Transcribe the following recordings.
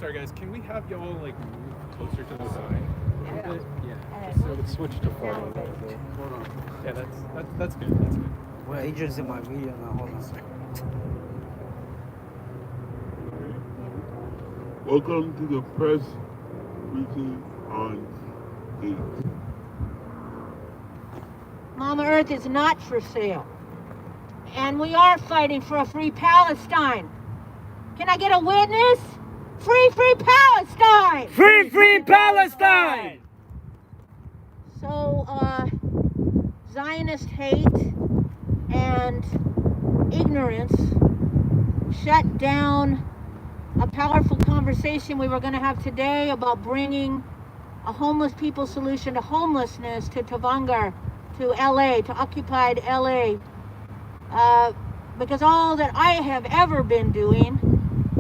sorry guys, can we have y'all like move closer to the sign a little bit? Yeah. So let's switch to photo. Yeah, that's good. That's good. Well, Adrian's in my video now. Hold on. Welcome to the press briefing on AIDS. Mama Earth is not for sale. And we are fighting for a free Palestine. Can I get a witness? Free Palestine! Free Palestine! So, Zionist hate and ignorance shut down a powerful conversation we were going to have today about bringing a homeless people solution to homelessness to Tavangar, to LA, to occupied LA. Because all that I have ever been doing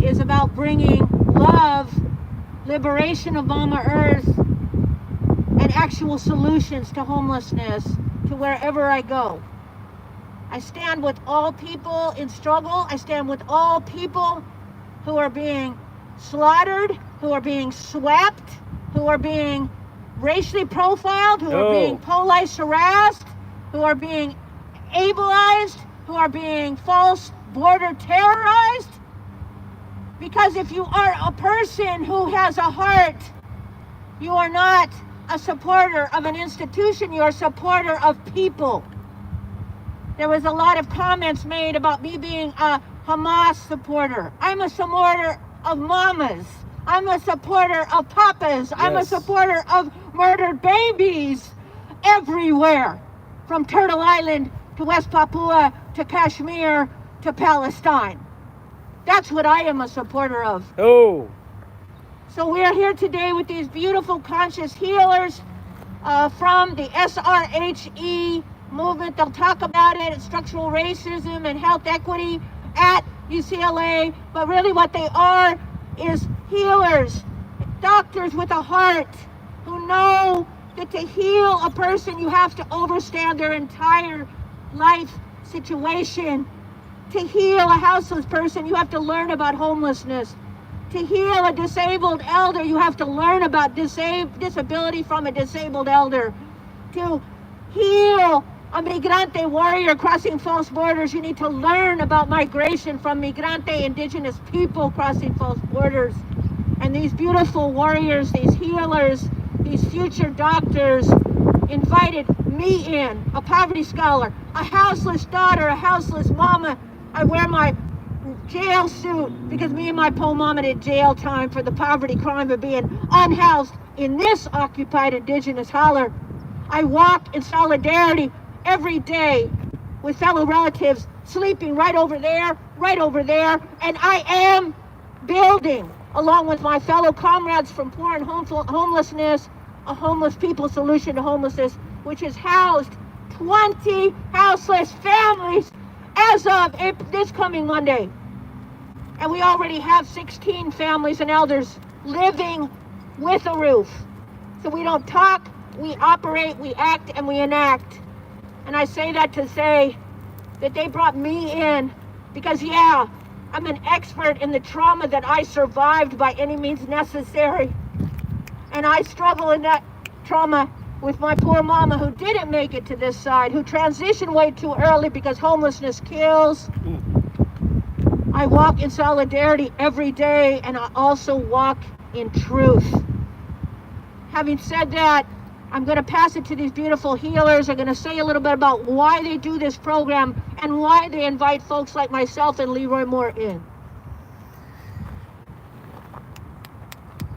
is about bringing love, liberation of Mama Earth, and actual solutions to homelessness to wherever I go. I stand with all people in struggle. I stand with all people who are being slaughtered, who are being swept, who are being racially profiled, who are being police harassed, who are being ableized, who are being false border terrorized. Because if you are a person who has a heart, you are not a supporter of an institution, you are a supporter of people. There was a lot of comments made about me being a Hamas supporter. I'm a supporter of mamas. I'm a supporter of papas. Yes. I'm a supporter of murdered babies everywhere, from Turtle Island to West Papua to Kashmir to Palestine. That's what I am a supporter of. Oh. So we're here today with these beautiful conscious healers from the SRHE movement. They'll talk about it, structural racism and health equity at UCLA. But really what they are is healers, doctors with a heart who know that to heal a person, you have to understand their entire life situation. To heal a houseless person, you have to learn about homelessness. To heal a disabled elder, you have to learn about disability from a disabled elder. To heal a migrante warrior crossing false borders, you need to learn about migration from migrante indigenous people crossing false borders. And these beautiful warriors, these healers, these future doctors invited me in, a poverty scholar, a houseless daughter, a houseless mama. I wear my jail suit because me and my po mama did jail time for the poverty crime of being unhoused in this occupied indigenous holler. I walk in solidarity every day with fellow relatives sleeping right over there, and I am building, along with my fellow comrades from Poor and Homelessness, a homeless people solution to homelessness, which has housed 20 houseless families as of this coming Monday. And we already have 16 families and elders living with a roof. So we don't talk, we operate, we act, and we enact. And I say that to say that they brought me in because, yeah, I'm an expert in the trauma that I survived by any means necessary. And I struggle in that trauma with my poor mama who didn't make it to this side, who transitioned way too early because homelessness kills. I walk in solidarity every day, and I also walk in truth. Having said that, I'm going to pass it to these beautiful healers. I'm going to say a little bit about why they do this program and why they invite folks like myself and Leroy Moore in.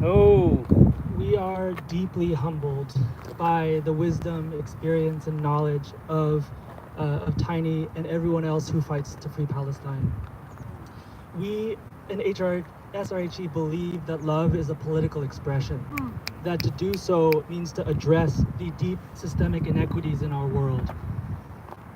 Oh. We are deeply humbled by the wisdom, experience, and knowledge of Tiny and everyone else who fights to free Palestine. We in SRHE believe that love is a political expression, that to do so means to address the deep systemic inequities in our world.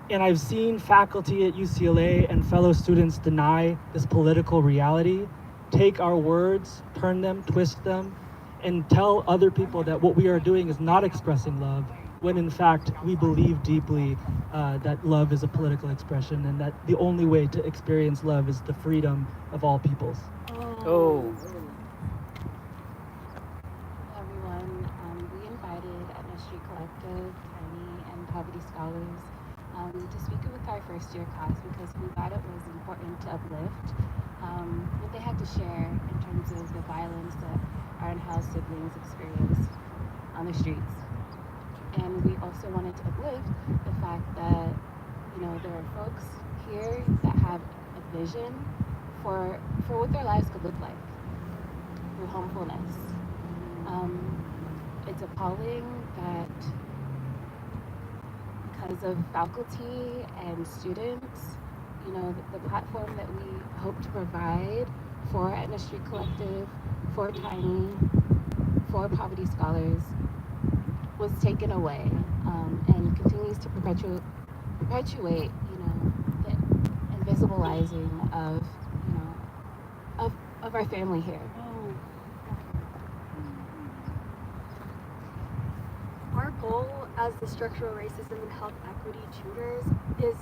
And I've seen faculty at UCLA and fellow students deny this political reality, take our words, turn them, twist them, and tell other people that what we are doing is not expressing love, when in fact we believe deeply that love is a political expression and that the only way to experience love is the freedom of all peoples. Oh. first year class because we thought it was important to uplift what they had to share in terms of the violence that our unhoused siblings experienced on the streets. And we also wanted to uplift the fact that, you know, there are folks here that have a vision for what their lives could look like through homefulness. It's appalling that because of faculty and students, you know, the platform that we hope to provide for Etna Street Collective, for Tiny, for Poverty Scholars was taken away, and continues to perpetuate, you know, the invisibilizing of, you know, of our family here. Our goal as the structural racism and health equity tutors is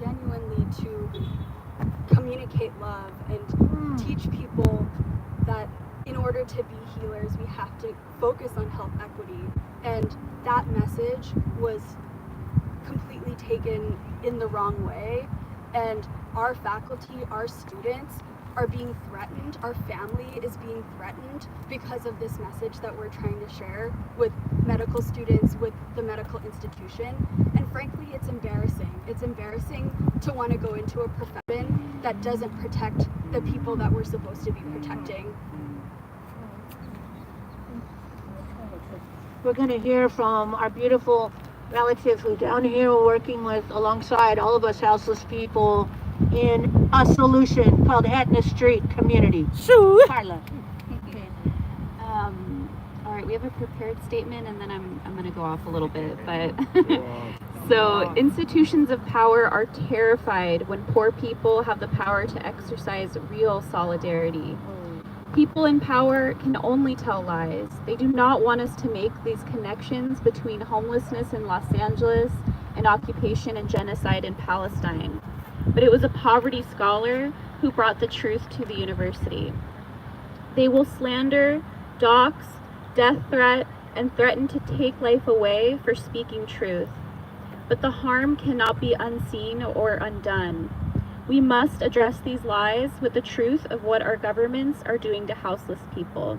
genuinely to communicate love and teach people that in order to be healers, we have to focus on health equity. And that message was completely taken in the wrong way. And our faculty, our students are being threatened. Our family is being threatened because of this message that we're trying to share with medical students, with the medical institution. And frankly, it's embarrassing. It's embarrassing to want to go into a profession that doesn't protect the people that we're supposed to be protecting. We're going to hear from our beautiful relatives who are down here working with alongside all of us houseless people in a solution called Etna Street Community. Carla. All right, we have a prepared statement, and then I'm going to go off a little bit, but so institutions of power are terrified when poor people have the power to exercise real solidarity. People in power can only tell lies. They do not want us to make these connections between homelessness in Los Angeles and occupation and genocide in Palestine. But it was a poverty scholar who brought the truth to the university. They will slander, dox, death threat, and threaten to take life away for speaking truth. But the harm cannot be unseen or undone. We must address these lies with the truth of what our governments are doing to houseless people.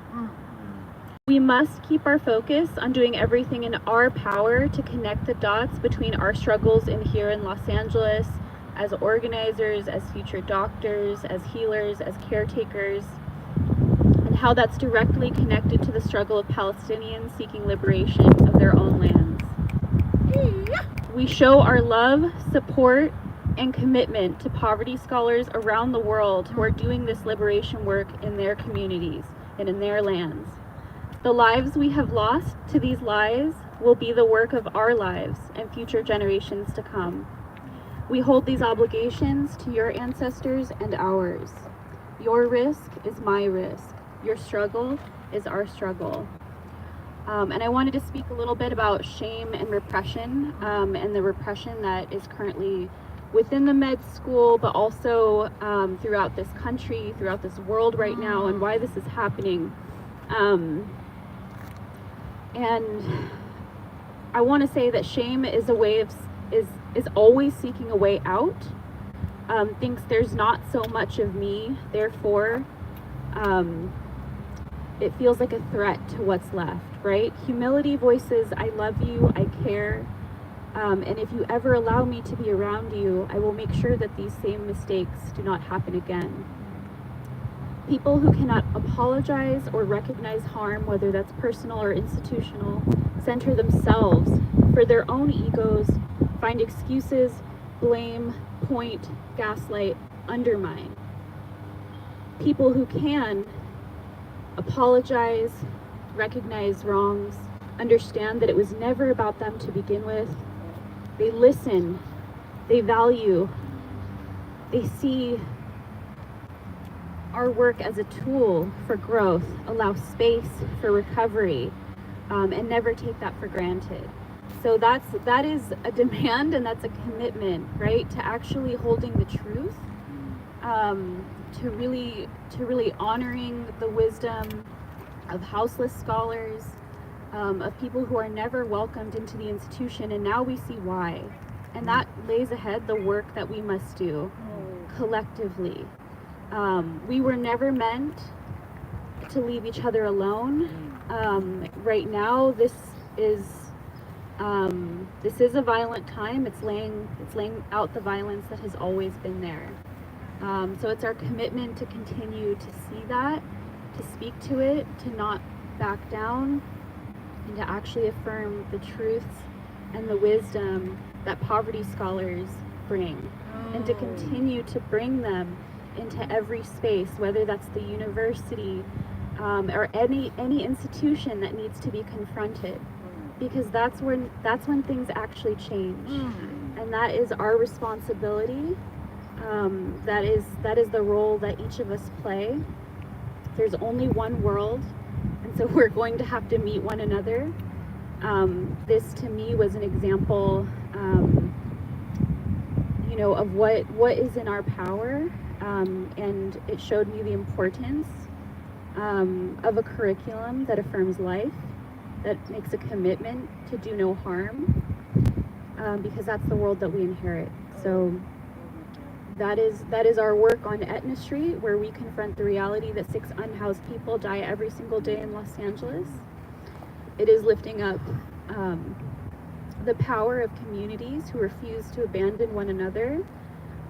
We must keep our focus on doing everything in our power to connect the dots between our struggles here in Los Angeles, as organizers, as future doctors, as healers, as caretakers, and how that's directly connected to the struggle of Palestinians seeking liberation of their own lands. We show our love, support, and commitment to poverty scholars around the world who are doing this liberation work in their communities and in their lands. The lives we have lost to these lies will be the work of our lives and future generations to come. We hold these obligations to your ancestors and ours. Your risk is my risk. Your struggle is our struggle. And I wanted to speak a little bit about shame and repression, and the repression that is currently within the med school, but also throughout this country, throughout this world right now, and why this is happening. And I want to say that shame is a way of is always seeking a way out. Thinks there's not so much of me, therefore it feels like a threat to what's left, right? Humility voices, I love you, I care. And if you ever allow me to be around you, I will make sure that these same mistakes do not happen again. People who cannot apologize or recognize harm, whether that's personal or institutional, center themselves for their own egos, find excuses, blame, point, gaslight, undermine. People who can apologize, recognize wrongs, understand that it was never about them to begin with. They listen, they value, they see our work as a tool for growth, allow space for recovery, and never take that for granted. So that is a demand, and that's a commitment, right? To actually holding the truth, to really honoring the wisdom of houseless scholars, of people who are never welcomed into the institution, and now we see why. And that lays ahead the work that we must do collectively. We were never meant to leave each other alone. Right now, this is a violent time. It's laying out the violence that has always been there. So it's our commitment to continue to see that, to speak to it, to not back down, and to actually affirm the truths and the wisdom that poverty scholars bring, and to continue to bring them into every space, whether that's the university or any institution that needs to be confronted, because that's when things actually change, and that is our responsibility. That is the role that each of us play. There's only one world, and so we're going to have to meet one another. This to me was an example, of what is in our power, and it showed me the importance of a curriculum that affirms life, that makes a commitment to do no harm, because that's the world that we inherit. So that is our work on Etna Street, where we confront the reality that 6 unhoused people die every single day in Los Angeles. It is lifting up the power of communities who refuse to abandon one another,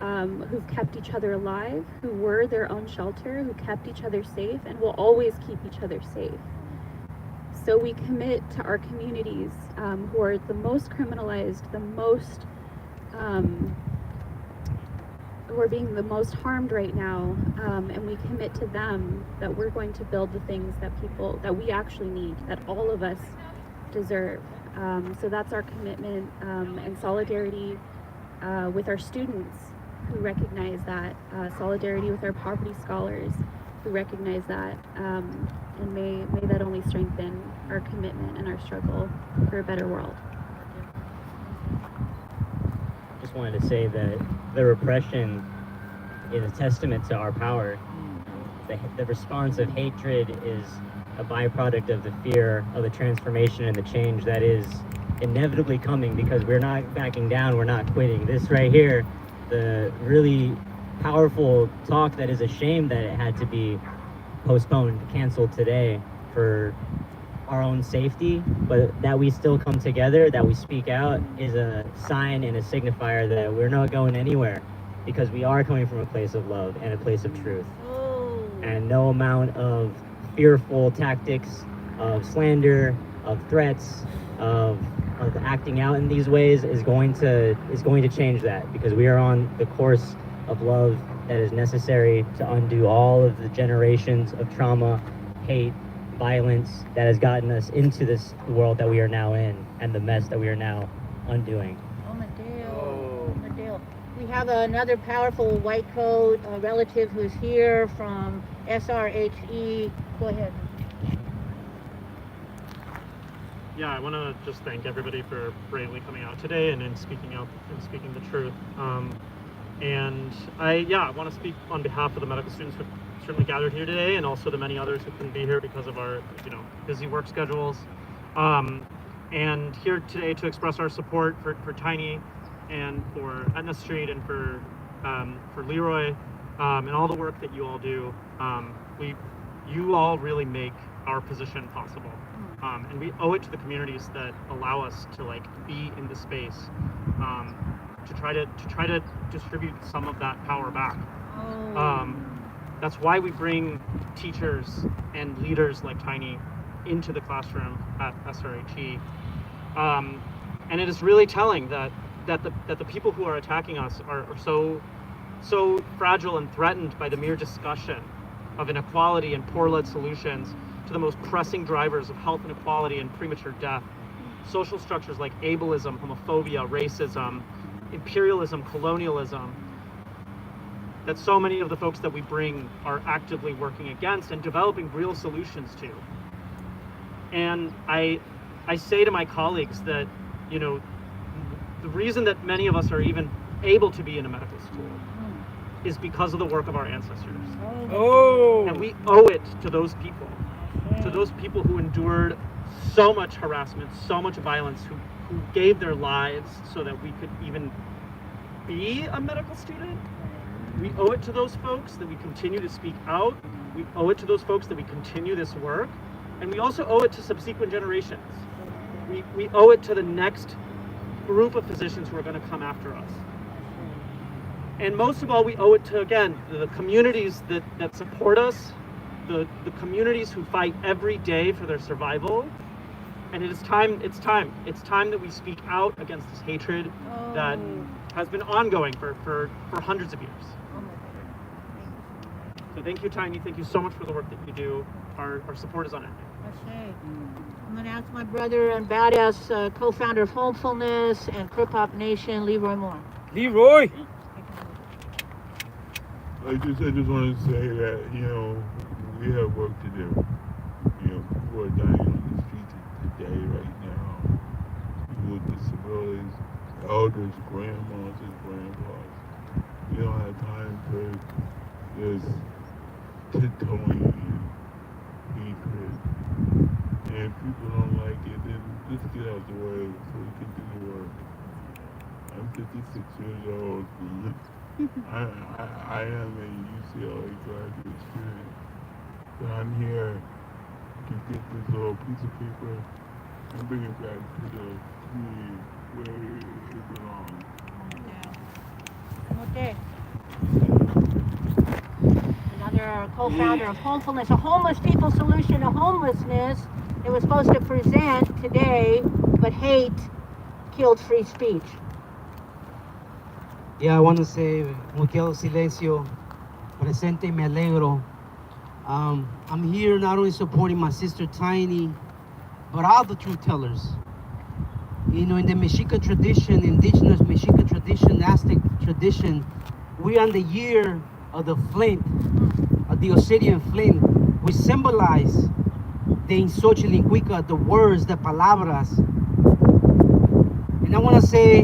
who've kept each other alive, who were their own shelter, who kept each other safe, and will always keep each other safe. So we commit to our communities who are the most criminalized, the most who are being the most harmed right now, and we commit to them that we're going to build the things that we actually need, that all of us deserve. So that's our commitment and solidarity with our students who recognize that, solidarity with our poverty scholars who recognize that, and may that only strengthen our commitment and our struggle for a better world. Just wanted to say that the repression is a testament to our power. The response of hatred is a byproduct of the fear of the transformation and the change that is inevitably coming, because we're not backing down, we're not quitting. This right here, the really powerful talk that is a shame that it had to be postponed, canceled today for our own safety, but that we still come together, that we speak out, is a sign and a signifier that we're not going anywhere, because we are coming from a place of love and a place of truth. And no amount of fearful tactics, of slander, of threats, of acting out in these ways is going to change that, because we are on the course of love that is necessary to undo all of the generations of trauma, hate, violence that has gotten us into this world that we are now in, and the mess that we are now undoing. We have another powerful white coat relative who's here from SRHE. Go ahead. Yeah, I want to just thank everybody for bravely coming out today and speaking out and speaking the truth. And I want to speak on behalf of the medical students who certainly gathered here today, and also the many others who couldn't be here because of our busy work schedules. And here today to express our support for Tiny, and for Etna Street, and for Leroy, and all the work that you all do. You all really make our position possible, and we owe it to the communities that allow us to be in the space, to try to distribute some of that power back. That's why we bring teachers and leaders like Tiny into the classroom at SRHE, and it is really telling that the people who are attacking us are so fragile and threatened by the mere discussion of inequality and poor-led solutions to the most pressing drivers of health inequality and premature death. Social structures like ableism, homophobia, racism, imperialism, colonialism, that so many of the folks that we bring are actively working against and developing real solutions to. And I say to my colleagues that, the reason that many of us are even able to be in a medical school is because of the work of our ancestors. And we owe it to those people who endured so much harassment, so much violence, who gave their lives so that we could even be a medical student. We owe it to those folks that we continue to speak out. We owe it to those folks that we continue this work. And we also owe it to subsequent generations. We owe it to the next group of physicians who are going to come after us. And most of all, we owe it to, again, the communities that support us, the communities who fight every day for their survival. And it's time that we speak out against this hatred that has been ongoing for hundreds of years. So thank you, Tiny. Thank you so much for the work that you do. Our support is on it. Okay. I'm going to ask my brother and badass co-founder of Homefulness and Crip Hop Nation, Leroy Moore. Leroy! I just want to say that, you know, we have work to do. You know, people are dying on the streets today, right now. People with disabilities, elders, grandmas and grandpas. We don't have time for this tiptoeing and hatred. And if people don't like it, then just get out the way so we can do the work. I'm 56 years old. I am a UCLA graduate student, but I'm here to get this little piece of paper and bring it back to the community where it belongs. Okay. Another co-founder of Homefulness, a homeless people solution to homelessness. It was supposed to present today, but hate killed free speech. Yeah, I want to say, no quedo silencio, presente y me alegro. I'm here not only supporting my sister Tiny, but all the truth tellers. You know, in the Mexica tradition, indigenous Mexica tradition, Aztec tradition, we're on the year of the flint, of the Osirian flint, which symbolize the Xochitl, the words, the palabras. And I want to say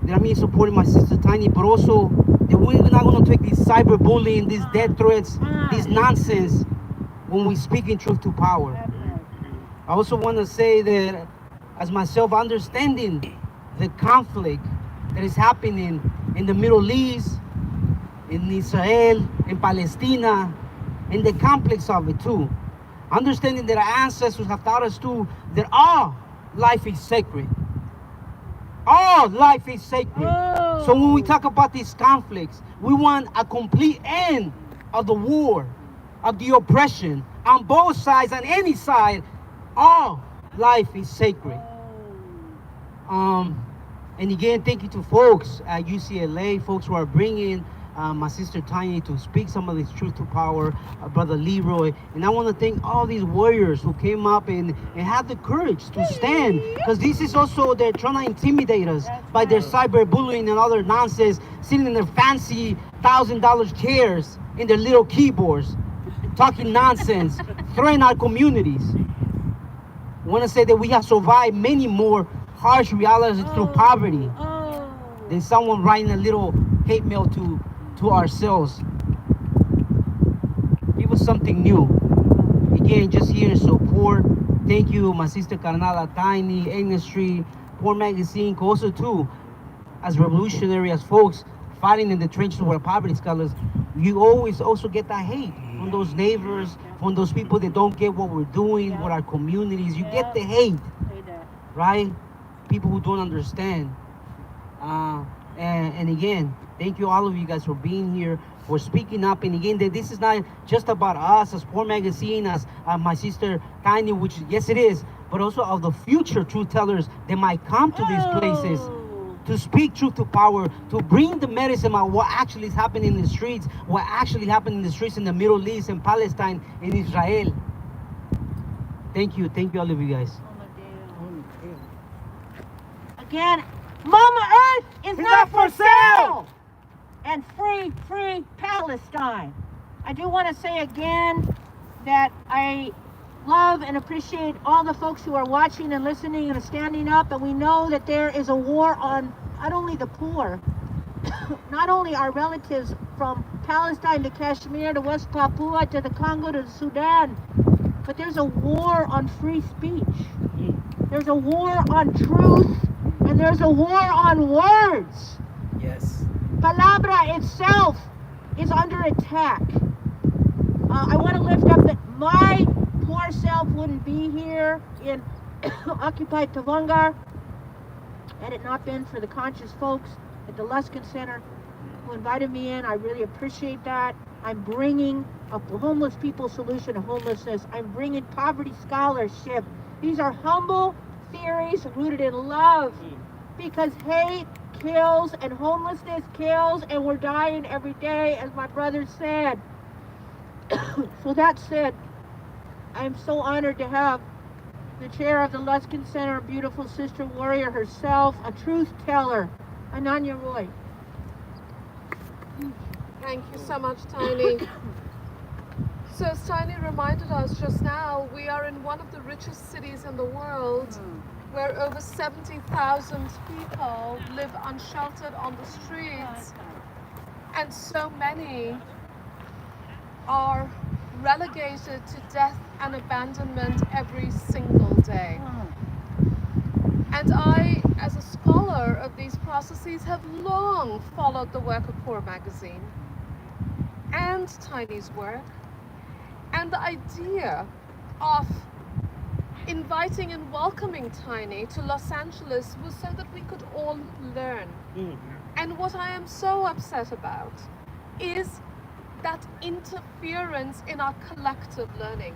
that I'm here supporting my sister Tiny, but also that we're not going to take this cyberbullying, these death threats, this nonsense when we speak in truth to power. I also want to say that as myself understanding the conflict that is happening in the Middle East, in Israel, in Palestine, in the complex of it too. Understanding that our ancestors have taught us too that all life is sacred. All life is sacred. So when we talk about these conflicts, we want a complete end of the war, of the oppression, on both sides, on any side. All life is sacred. And again, thank you to folks at UCLA, folks who are bringing my sister Tiny to speak some of this truth to power, brother Leroy. And I want to thank all these warriors who came up and had the courage to stand, because this is also, they're trying to intimidate us by their cyberbullying and other nonsense, sitting in their fancy $1,000 chairs in their little keyboards, talking nonsense, threatening our communities. I want to say that we have survived many more harsh realities through poverty than someone writing a little hate mail to ourselves. It was something new. Again, just here in support. Thank you, my sister Carnala, Tiny, Industry, Poor Magazine, also too, as revolutionary as folks fighting in the trenches with poverty scholars, you always also get that hate from those neighbors, from those people that don't get what we're doing with our communities. You get the hate, right? People who don't understand. And again, thank you all of you guys for being here, for speaking up. And again, that this is not just about us as Poor Magazine, as my sister Tiny, which yes it is, but also of the future truth tellers that might come to these places to speak truth to power, to bring the medicine about what actually is happening in the streets, what actually happened in the streets in the Middle East, in Palestine, in Israel. Thank you all of you guys. Again, Mama Earth is not for sale! And free Palestine. I do want to say again that I love and appreciate all the folks who are watching and listening and standing up, and we know that there is a war on not only the poor, not only our relatives from Palestine to Kashmir to West Papua to the Congo to the Sudan, but there's a war on free speech. There's a war on truth And there's a war on words. Yes. Palabra itself is under attack. I want to lift up that my poor self wouldn't be here in occupied Tavangar had it not been for the conscious folks at the Luskin Center who invited me in. I really appreciate that. I'm bringing a homeless people solution to homelessness. I'm bringing poverty scholarship. These are humble theories rooted in love, because hate kills and homelessness kills, and we're dying every day, as my brother said. So that said, I'm so honored to have the chair of the Luskin Center, beautiful sister warrior herself, a truth teller, Ananya Roy. Thank you so much, Tiny. So as Tiny reminded us just now, we are in one of the richest cities in the world, where over 70,000 people live unsheltered on the streets, and so many are relegated to death and abandonment every single day. And I, as a scholar of these processes, have long followed the work of Poor Magazine and Tiny's work, and the idea of inviting and welcoming Tiny to Los Angeles was so that we could all learn. And what I am so upset about is that interference in our collective learning.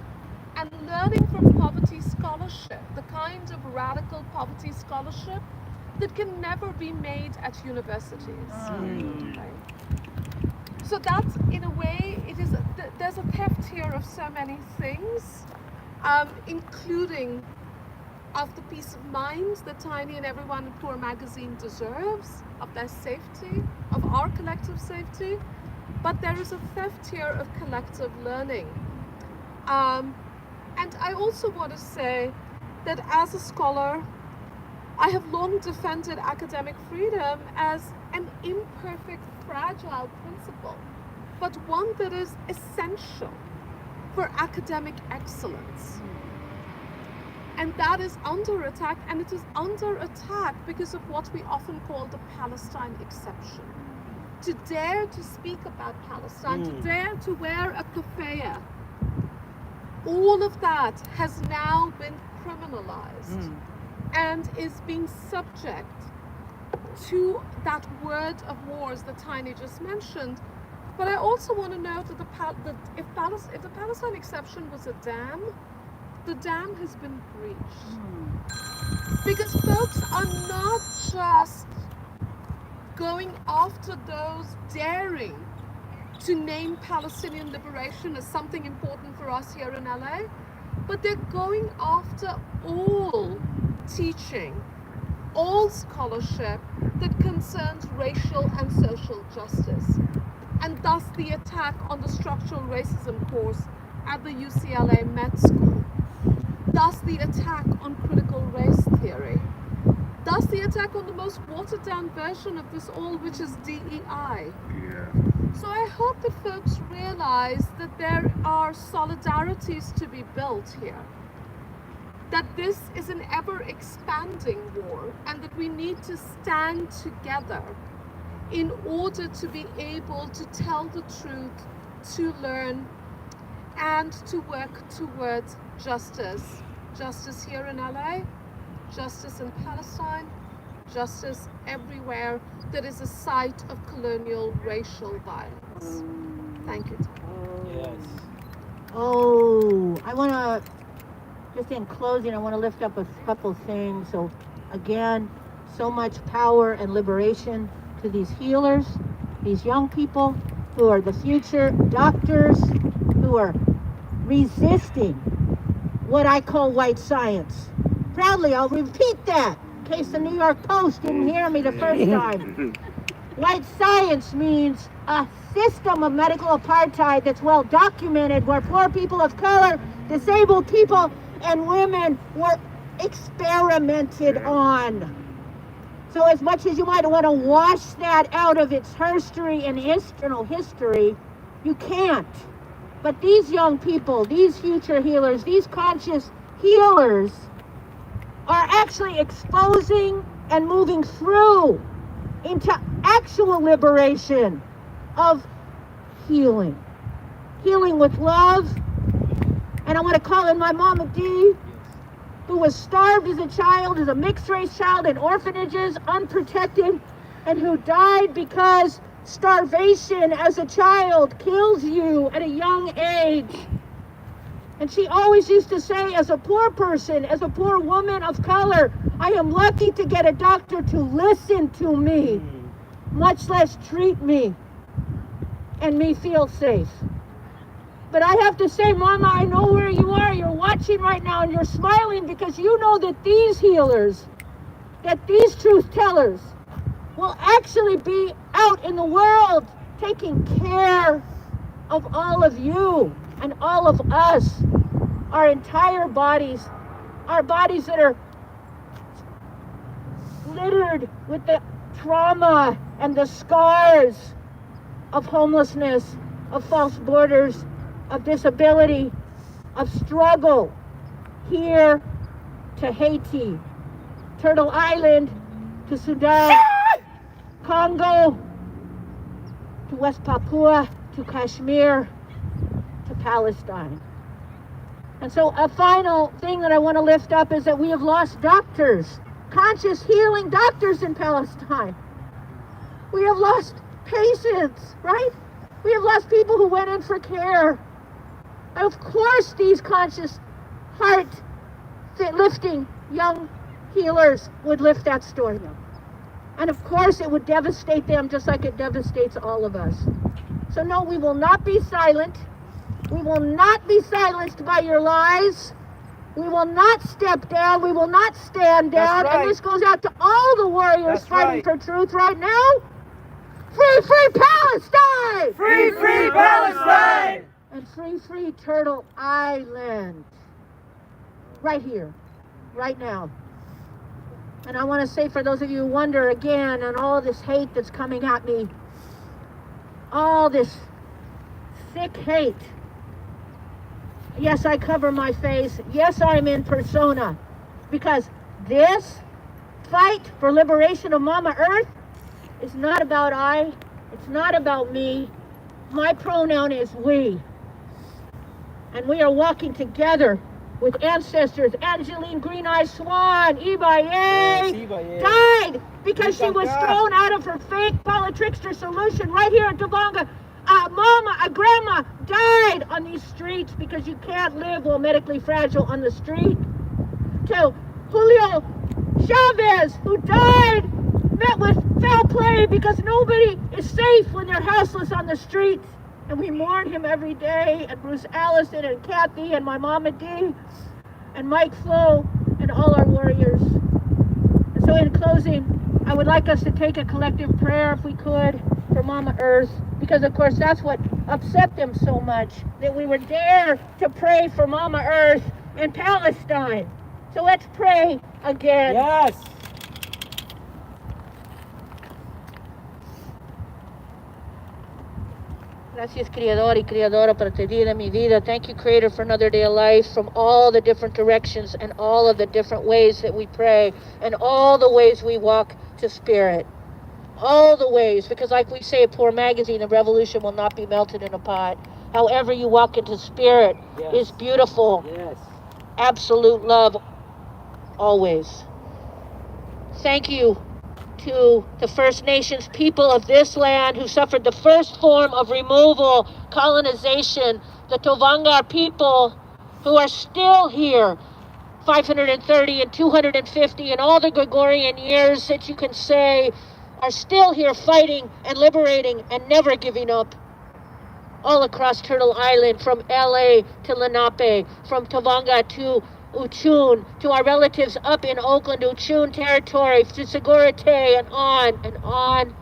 And learning from poverty scholarship, the kind of radical poverty scholarship that can never be made at universities. Right? So that's, in a way, it is. There's a theft here of so many things, including of the peace of mind that Tiny and everyone in Poor Magazine deserves, of their safety, of our collective safety. But there is a theft here of collective learning. And I also want to say that as a scholar, I have long defended academic freedom as an imperfect, fragile principle, but one that is essential for academic excellence. And that is under attack, and it is under attack because of what we often call the Palestine exception. To dare to speak about Palestine, to dare to wear a keffiyeh, all of that has now been criminalized and is being subject to that word of wars that Tiny just mentioned. But I also want to note that if the Palestine exception was a dam, the dam has been breached. Because folks are not just going after those daring to name Palestinian liberation as something important for us here in LA, but they're going after all teaching, all scholarship that concerns racial and social justice, and thus the attack on the structural racism course at the UCLA Med School, thus the attack on critical race theory, thus the attack on the most watered down version of this all, which is DEI. So I hope that folks realize that there are solidarities to be built here, that this is an ever expanding war, and that we need to stand together in order to be able to tell the truth, to learn, and to work towards justice. Justice here in LA, justice in Palestine, justice everywhere that is a site of colonial racial violence. Thank you, Tom. Yes. Oh, I want to, just in closing, I want to lift up a couple things. So again, so much power and liberation to these healers, these young people who are the future doctors, who are resisting what I call white science. Proudly, I'll repeat that in case the New York Post didn't hear me the first time. White science means a system of medical apartheid that's well documented, where poor people of color, disabled people, and women were experimented on. So as much as you might want to wash that out of its history and history, you can't. But these young people, these future healers, these conscious healers are actually exposing and moving through into actual liberation of healing. Healing with love. And I want to call in my Mama D, who was starved as a child, as a mixed-race child in orphanages, unprotected, and who died because starvation as a child kills you at a young age. And she always used to say, as a poor person, as a poor woman of color, I am lucky to get a doctor to listen to me, much less treat me and me feel safe. But I have to say, Mama, I know where you are. You're watching right now and you're smiling because you know that these healers, that these truth tellers will actually be out in the world taking care of all of you and all of us, our entire bodies, our bodies that are littered with the trauma and the scars of homelessness, of false borders, of disability, of struggle, here to Haiti, Turtle Island to Sudan, Congo to West Papua to Kashmir to Palestine. And so a final thing that I want to lift up is that we have lost doctors, conscious healing doctors in Palestine. We have lost patients, right? We have lost people who went in for care. And of course these conscious, heart-lifting young healers would lift that story up. And of course it would devastate them just like it devastates all of us. So no, we will not be silent. We will not be silenced by your lies. We will not step down. We will not stand down. Right. And this goes out to all the warriors That's fighting right. for truth right now. Free, free Palestine! Free, free Palestine! And free, free Turtle Island. Right here, right now. And I want to say, for those of you who wonder again, and all this hate that's coming at me, all this sick hate. Yes, I cover my face. Yes, I'm in persona. Because this fight for liberation of Mama Earth is not about I. It's not about me. My pronoun is we. And we are walking together with ancestors. Angeline Green Eye Swan, Ibaye, died because she was thrown out of her fake politrickster solution right here in Tavanga. A grandma died on these streets because you can't live while medically fragile on the street. To Julio Chavez, who died, met with foul play because nobody is safe when they're houseless on the streets. And we mourn him every day, and Bruce Allison and Kathy and my Mama D and Mike Flo and all our warriors. And so in closing, I would like us to take a collective prayer, if we could, for Mama Earth, because of course that's what upset them so much, that we would dare to pray for Mama Earth and Palestine. So let's pray again. Yes. Gracias, Creador y Creadora, por te di de mi vida. Thank you, Creator, for another day of life, from all the different directions and all of the different ways that we pray and all the ways we walk to Spirit. All the ways, because like we say at Poor Magazine, a revolution will not be melted in a pot. However you walk into Spirit is beautiful. Yes. Absolute love, always. Thank you to the First Nations people of this land who suffered the first form of removal, colonization, the Tovangar people who are still here, 530 and 250 and all the Gregorian years that you can say, are still here fighting and liberating and never giving up. All across Turtle Island, from LA to Lenape, from Tavanga to Uchun, to our relatives up in Oakland, Uchun territory, to Segurite, and on and on.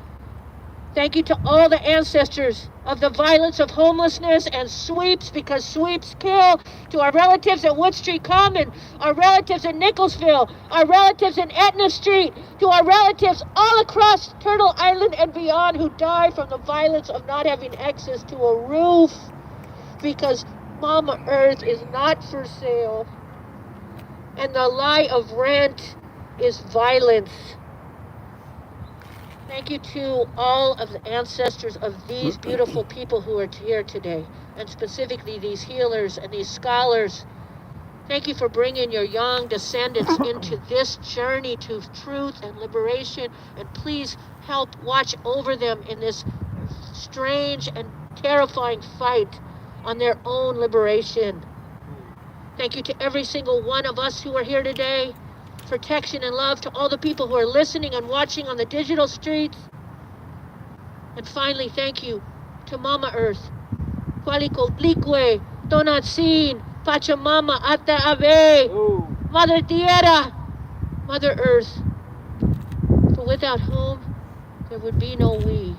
Thank you to all the ancestors of the violence of homelessness and sweeps, because sweeps kill. To our relatives at Wood Street Common, our relatives in Nicholsville, our relatives in Etna Street, to our relatives all across Turtle Island and beyond who died from the violence of not having access to a roof, because Mama Earth is not for sale. And the lie of rent is violence. Thank you to all of the ancestors of these beautiful people who are here today, and specifically these healers and these scholars. Thank you for bringing your young descendants into this journey to truth and liberation, and please help watch over them in this strange and terrifying fight on their own liberation. Thank you to every single one of us who are here today. Protection and love to all the people who are listening and watching on the digital streets. And finally, thank you to Mama Earth. Cualicotlicue, Tonantzin, Pachamama, Ata Ave, Mother Tierra, Mother Earth. For without whom, there would be no we.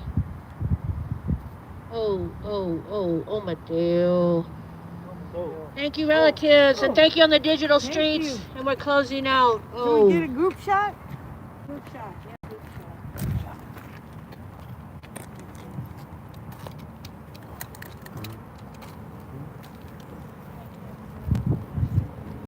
Oh, Mateo. Thank you, relatives, and thank you on the digital streets. And we're closing out. Can we get a group shot? Group shot, yeah.